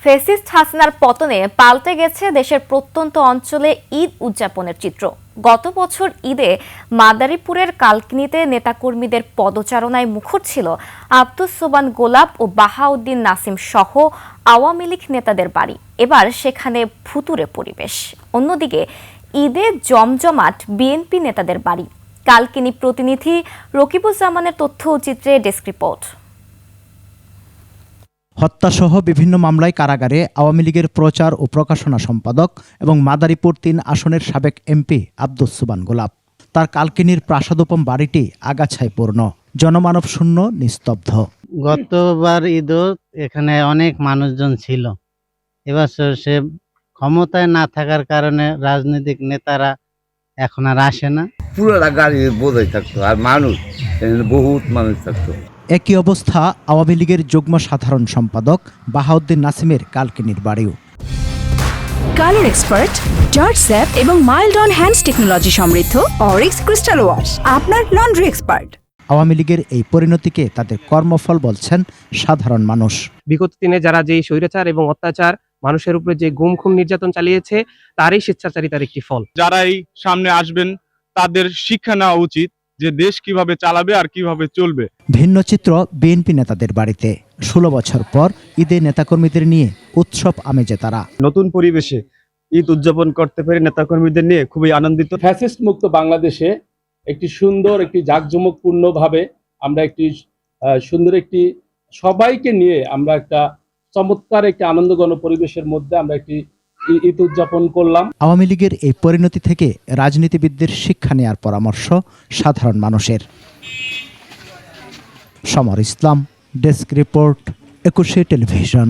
Fascist হাসিনার পতনে পাল্টে গেছে দেশের প্রত্যন্ত অঞ্চলে ঈদ উদযাপনের চিত্র। গত বছর ঈদে মাদারীপুরের কালকিনিতে নেতাকর্মীদের পদচারণায় মুখর ছিল আব্দুস সোবান গোলাপ ও বাহাউদ্দিন নাসিম সহ আওয়ামী লীগ নেতাদের বাড়ি। এবার সেখানে ভুতুড়ে পরিবেশ। অন্যদিকে ঈদে জমজমাট বিএনপি নেতাদের বাড়ি। কালকিনি প্রতিনিধি রকিবুজ্জামানের তথ্য ও চিত্রে ডেস্ক রিপোর্ট। হত্যাসহ বিভিন্ন মামলায় কারাগারে আওয়ামী লীগের প্রচার ও প্রকাশনা সম্পাদক এবং মাদারীপুর ৩ আসনের সাবেক এমপি আব্দুস সোবান গোলাপ। তার কালকিনির প্রাসাদোপম বাড়িটি আগাছায় পূর্ণ, জনমানব শূন্য, নিস্তব্ধ। গতবার ঈদও এখানে অনেক মানুষজন ছিল। এবছর সে ক্ষমতায় না থাকার কারণে রাজনৈতিক নেতারা এখন আর আসে না। পুরোটা গাড়ি বোঝাই থাকতো, আর মানুষ বহুত মানুষ থাকতো। একই অবস্থা আওয়ামী লীগের যুগ্ম সাধারণ সম্পাদক বাহাউদ্দিন নাসিমের কালকিনির বাড়িও। কালার এক্সপার্ট, জর্জ স্যাপ এবং মাইল্ড অন হ্যান্ডস টেকনোলজি সমৃদ্ধ অরিক্স ক্রিস্টাল ওয়াশ আপনার লন্ড্রি এক্সপার্ট। আওয়ামী লীগের এই পরিণতিকে তাদের কর্মফল বলছেন সাধারণ মানুষ। বিগত দিনে যারা যে স্বৈরাচার এবং অত্যাচার, মানুষের উপরে যে গুম খুন নির্যাতন চালিয়েছে, তারই স্বেচ্ছাচারিতার একটি ফল। যারাই সামনে আসবেন তাদের শিক্ষা নেওয়া উচিত যে দেশ কিভাবে চালাবে আর কিভাবে চলবে। ভিন্ন চিত্র বিএনপি নেতাদের বাড়িতে। 16 বছর পর ঈদে নেতাকর্মীদের নিয়ে উৎসব আমেজে তারা। নতুন পরিবেশে ঈদ উদযাপন করতে পেরে নেতাকর্মীদের নিয়ে খুবই আনন্দিত। ফ্যাসিস্ট মুক্ত বাংলাদেশে একটি সুন্দর, একটি জাঁকজমকপূর্ণ ভাবে আমরা একটি সুন্দর একটি সবাইকে নিয়ে আমরা একটা চমৎকার একটি আনন্দঘন পরিবেশের মধ্যে আমরা একটি ঈদ উদযাপন করলাম। আওয়ামী লীগের এই পরিণতি থেকে রাজনীতিবিদদের শিক্ষা নেওয়ার পরামর্শ সাধারণ মানুষের। সমর ইসলাম, ডেস্ক রিপোর্ট, 21 টেলিভিশন।